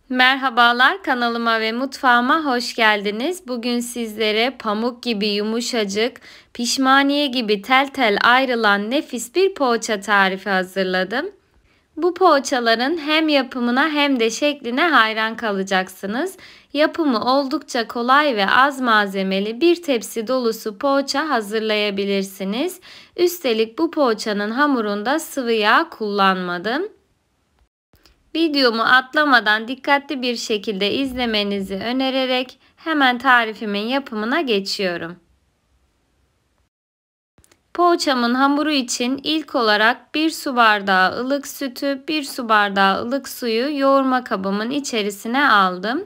Merhabalar, kanalıma ve mutfağıma hoş geldiniz. Bugün sizlere pamuk gibi yumuşacık, pişmaniye gibi tel tel ayrılan nefis bir poğaça tarifi hazırladım. Bu poğaçaların hem yapımına hem de şekline hayran kalacaksınız. Yapımı oldukça kolay ve az malzemeli bir tepsi dolusu poğaça hazırlayabilirsiniz. Üstelik bu poğaçanın hamurunda sıvı yağ kullanmadım. Videomu atlamadan dikkatli bir şekilde izlemenizi önererek hemen tarifimin yapımına geçiyorum. Poğaçamın hamuru için ilk olarak 1 su bardağı ılık sütü, 1 su bardağı ılık suyu yoğurma kabımın içerisine aldım.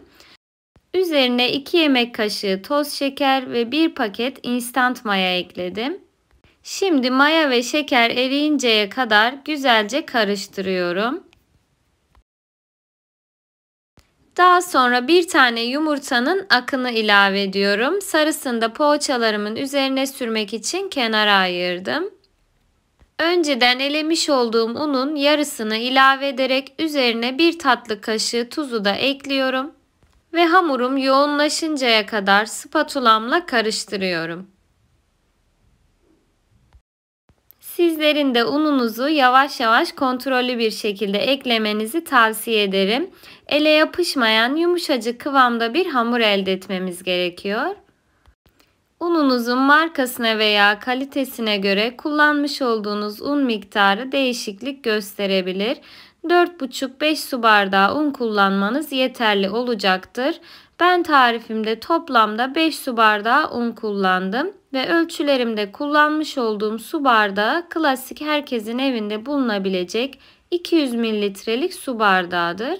Üzerine 2 yemek kaşığı toz şeker ve 1 paket instant maya ekledim. Şimdi maya ve şeker eriyinceye kadar güzelce karıştırıyorum. Daha sonra bir tane yumurtanın akını ilave ediyorum. Sarısını da poğaçalarımın üzerine sürmek için kenara ayırdım. Önceden elemiş olduğum unun yarısını ilave ederek üzerine 1 tatlı kaşığı tuzu da ekliyorum. Ve hamurum yoğunlaşıncaya kadar spatulamla karıştırıyorum. Sizlerin de ununuzu yavaş yavaş kontrollü bir şekilde eklemenizi tavsiye ederim. Ele yapışmayan yumuşacık kıvamda bir hamur elde etmemiz gerekiyor. Ununuzun markasına veya kalitesine göre kullanmış olduğunuz un miktarı değişiklik gösterebilir. 4,5-5 su bardağı un kullanmanız yeterli olacaktır. Ben tarifimde toplamda 5 su bardağı un kullandım ve ölçülerimde kullanmış olduğum su bardağı klasik herkesin evinde bulunabilecek 200 mililitrelik su bardağıdır.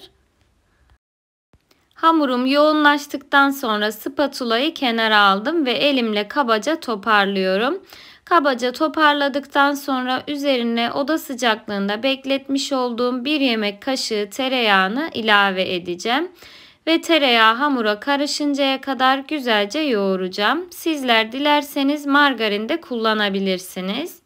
Hamurum yoğunlaştıktan sonra spatulayı kenara aldım ve elimle kabaca toparlıyorum. Kabaca toparladıktan sonra üzerine oda sıcaklığında bekletmiş olduğum 1 yemek kaşığı tereyağını ilave edeceğim. Ve tereyağı hamura karışıncaya kadar güzelce yoğuracağım. Sizler dilerseniz margarin de kullanabilirsiniz.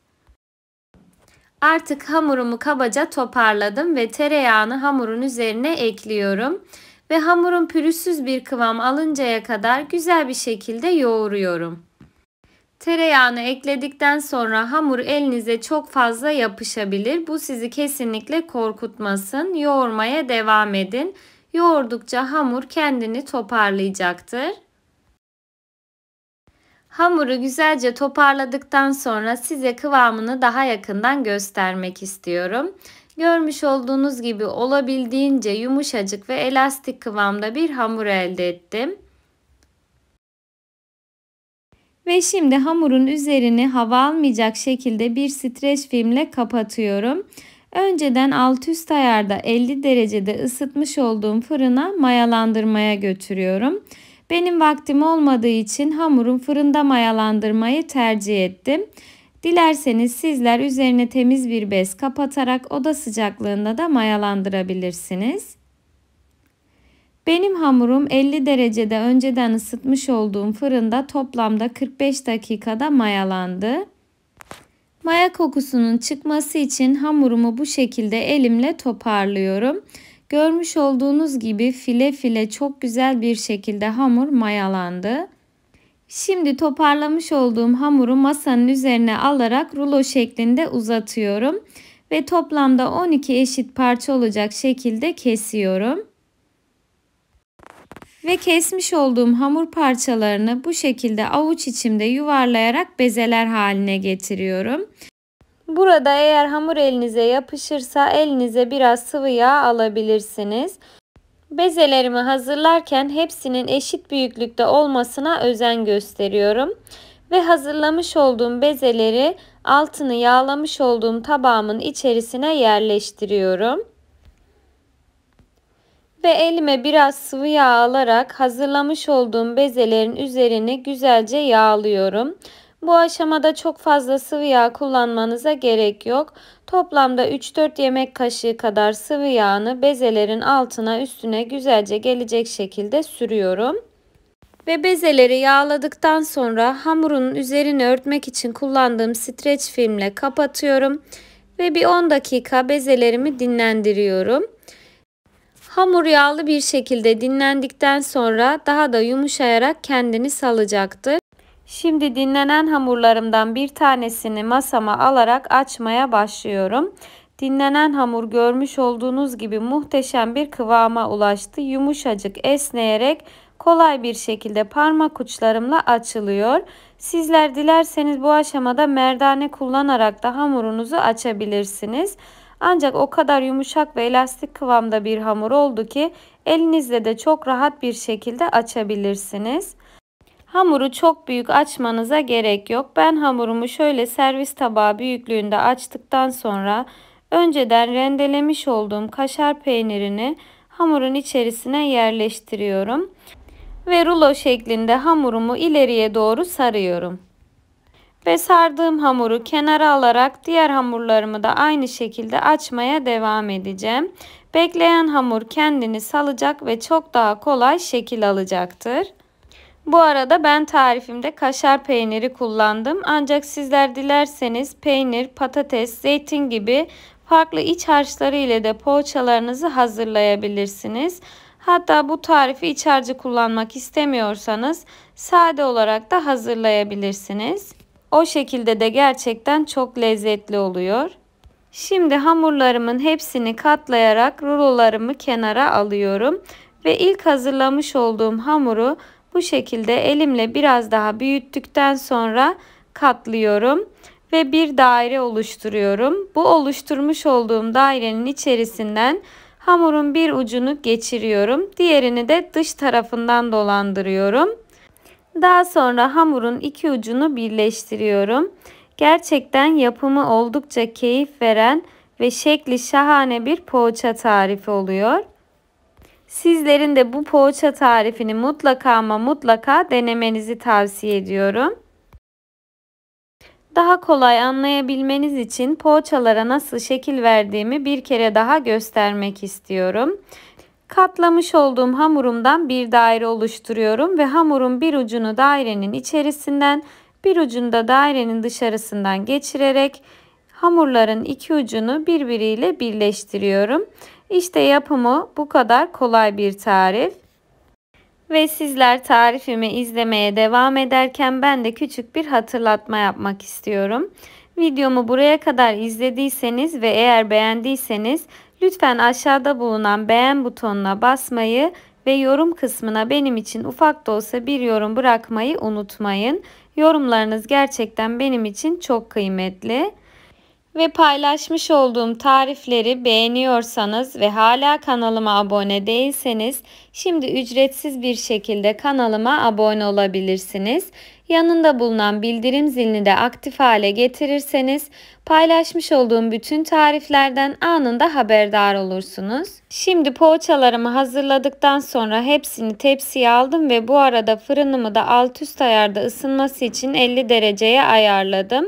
Artık hamurumu kabaca toparladım ve tereyağını hamurun üzerine ekliyorum. Ve hamurun pürüzsüz bir kıvam alıncaya kadar güzel bir şekilde yoğuruyorum. Tereyağını ekledikten sonra hamur elinize çok fazla yapışabilir. Bu sizi kesinlikle korkutmasın. Yoğurmaya devam edin. Yoğurdukça hamur kendini toparlayacaktır. Hamuru güzelce toparladıktan sonra size kıvamını daha yakından göstermek istiyorum. Görmüş olduğunuz gibi olabildiğince yumuşacık ve elastik kıvamda bir hamur elde ettim. Ve şimdi hamurun üzerini hava almayacak şekilde bir streç filmle kapatıyorum. Önceden alt üst ayarda 50 derecede ısıtmış olduğum fırına mayalandırmaya götürüyorum. Benim vaktim olmadığı için hamurun fırında mayalandırmayı tercih ettim. Dilerseniz sizler üzerine temiz bir bez kapatarak oda sıcaklığında da mayalandırabilirsiniz. Benim hamurum 50 derecede önceden ısıtmış olduğum fırında toplamda 45 dakikada mayalandı. Maya kokusunun çıkması için hamurumu bu şekilde elimle toparlıyorum. Görmüş olduğunuz gibi file file çok güzel bir şekilde hamur mayalandı. Şimdi toparlamış olduğum hamuru masanın üzerine alarak rulo şeklinde uzatıyorum. Ve toplamda 12 eşit parça olacak şekilde kesiyorum. Ve kesmiş olduğum hamur parçalarını bu şekilde avuç içimde yuvarlayarak bezeler haline getiriyorum. Burada eğer hamur elinize yapışırsa elinize biraz sıvı yağ alabilirsiniz. Bezelerimi hazırlarken hepsinin eşit büyüklükte olmasına özen gösteriyorum. Ve hazırlamış olduğum bezeleri altını yağlamış olduğum tabağımın içerisine yerleştiriyorum. Ve elime biraz sıvı yağ alarak hazırlamış olduğum bezelerin üzerini güzelce yağlıyorum. Bu aşamada çok fazla sıvı yağ kullanmanıza gerek yok. Toplamda 3-4 yemek kaşığı kadar sıvı yağını bezelerin altına üstüne güzelce gelecek şekilde sürüyorum. Ve bezeleri yağladıktan sonra hamurun üzerini örtmek için kullandığım streç filmle kapatıyorum. Ve bir 10 dakika bezelerimi dinlendiriyorum. Hamur yağlı bir şekilde dinlendikten sonra daha da yumuşayarak kendini salacaktır. Şimdi dinlenen hamurlarımdan bir tanesini masama alarak açmaya başlıyorum. Dinlenen hamur görmüş olduğunuz gibi muhteşem bir kıvama ulaştı. Yumuşacık, esneyerek kolay bir şekilde parmak uçlarımla açılıyor. Sizler dilerseniz bu aşamada merdane kullanarak da hamurunuzu açabilirsiniz. Ancak o kadar yumuşak ve elastik kıvamda bir hamur oldu ki elinizle de çok rahat bir şekilde açabilirsiniz. Hamuru çok büyük açmanıza gerek yok. Ben hamurumu şöyle servis tabağı büyüklüğünde açtıktan sonra önceden rendelemiş olduğum kaşar peynirini hamurun içerisine yerleştiriyorum. Ve rulo şeklinde hamurumu ileriye doğru sarıyorum. Ve sardığım hamuru kenara alarak diğer hamurlarımı da aynı şekilde açmaya devam edeceğim. Bekleyen hamur kendini salacak ve çok daha kolay şekil alacaktır. Bu arada ben tarifimde kaşar peyniri kullandım. Ancak sizler dilerseniz peynir, patates, zeytin gibi farklı iç harçları ile de poğaçalarınızı hazırlayabilirsiniz. Hatta bu tarifi iç harcı kullanmak istemiyorsanız sade olarak da hazırlayabilirsiniz. O şekilde de gerçekten çok lezzetli oluyor. Şimdi hamurlarımın hepsini katlayarak rulolarımı kenara alıyorum. Ve ilk hazırlamış olduğum hamuru bu şekilde elimle biraz daha büyüttükten sonra katlıyorum. Ve bir daire oluşturuyorum. Bu oluşturmuş olduğum dairenin içerisinden hamurun bir ucunu geçiriyorum. Diğerini de dış tarafından dolandırıyorum. Daha sonra hamurun iki ucunu birleştiriyorum. Gerçekten yapımı oldukça keyif veren ve şekli şahane bir poğaça tarifi oluyor. Sizlerin de bu poğaça tarifini mutlaka ama mutlaka denemenizi tavsiye ediyorum. Daha kolay anlayabilmeniz için poğaçalara nasıl şekil verdiğimi bir kere daha göstermek istiyorum. Katlamış olduğum hamurumdan bir daire oluşturuyorum ve hamurun bir ucunu dairenin içerisinden, bir ucunu da dairenin dışarısından geçirerek hamurların iki ucunu birbiriyle birleştiriyorum. İşte yapımı bu kadar kolay bir tarif. Ve sizler tarifimi izlemeye devam ederken ben de küçük bir hatırlatma yapmak istiyorum. Videomu buraya kadar izlediyseniz ve eğer beğendiyseniz lütfen aşağıda bulunan beğen butonuna basmayı ve yorum kısmına benim için ufak da olsa bir yorum bırakmayı unutmayın. Yorumlarınız gerçekten benim için çok kıymetli. Ve paylaşmış olduğum tarifleri beğeniyorsanız ve hala kanalıma abone değilseniz şimdi ücretsiz bir şekilde kanalıma abone olabilirsiniz. Yanında bulunan bildirim zilini de aktif hale getirirseniz paylaşmış olduğum bütün tariflerden anında haberdar olursunuz. Şimdi poğaçalarımı hazırladıktan sonra hepsini tepsiye aldım ve bu arada fırınımı da alt üst ayarda ısınması için 50 dereceye ayarladım.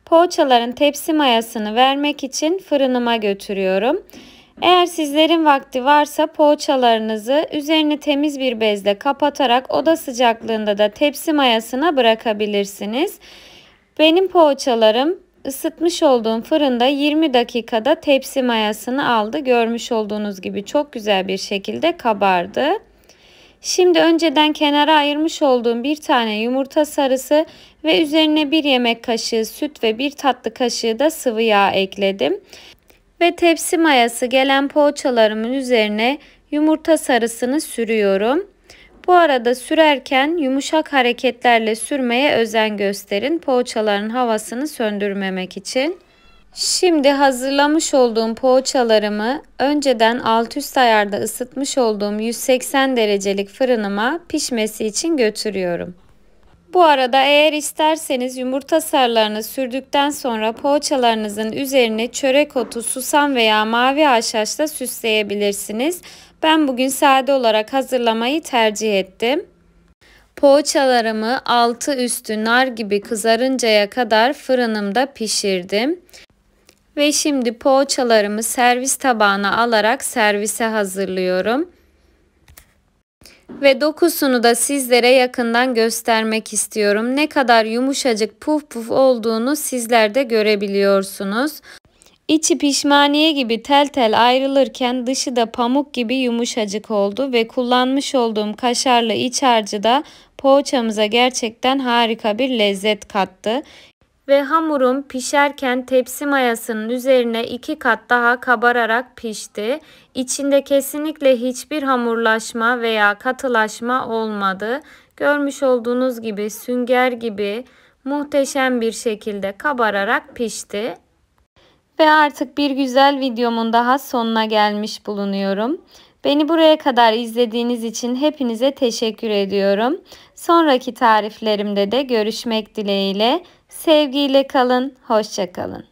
Poğaçaların tepsi mayasını vermek için fırınıma götürüyorum. Eğer sizlerin vakti varsa poğaçalarınızı üzerini temiz bir bezle kapatarak oda sıcaklığında da tepsi mayasına bırakabilirsiniz. Benim poğaçalarım ısıtmış olduğum fırında 20 dakikada tepsi mayasını aldı. Görmüş olduğunuz gibi çok güzel bir şekilde kabardı. Şimdi önceden kenara ayırmış olduğum bir tane yumurta sarısı ve üzerine 1 yemek kaşığı süt ve 1 tatlı kaşığı da sıvı yağ ekledim. Ve tepsi mayası gelen poğaçalarımın üzerine yumurta sarısını sürüyorum. Bu arada sürerken yumuşak hareketlerle sürmeye özen gösterin. Poğaçaların havasını söndürmemek için. Şimdi hazırlamış olduğum poğaçalarımı önceden alt üst ayarda ısıtmış olduğum 180 derecelik fırınıma pişmesi için götürüyorum. Bu arada eğer isterseniz yumurta sarılarını sürdükten sonra poğaçalarınızın üzerine çörek otu, susam veya mavi haşhaşla süsleyebilirsiniz. Ben bugün sade olarak hazırlamayı tercih ettim. Poğaçalarımı altı üstü nar gibi kızarıncaya kadar fırınımda pişirdim. Ve şimdi poğaçalarımı servis tabağına alarak servise hazırlıyorum. Ve dokusunu da sizlere yakından göstermek istiyorum. Ne kadar yumuşacık puf puf olduğunu sizler de görebiliyorsunuz. İçi pişmaniye gibi tel tel ayrılırken dışı da pamuk gibi yumuşacık oldu ve kullanmış olduğum kaşarlı iç harcı da poğaçamıza gerçekten harika bir lezzet kattı. Ve hamurum pişerken tepsi mayasının üzerine 2 kat daha kabararak pişti. İçinde kesinlikle hiçbir hamurlaşma veya katılaşma olmadı. Görmüş olduğunuz gibi sünger gibi muhteşem bir şekilde kabararak pişti. Ve artık bir güzel videomun daha sonuna gelmiş bulunuyorum. Beni buraya kadar izlediğiniz için hepinize teşekkür ediyorum. Sonraki tariflerimde de görüşmek dileğiyle. Sevgiyle kalın, hoşça kalın.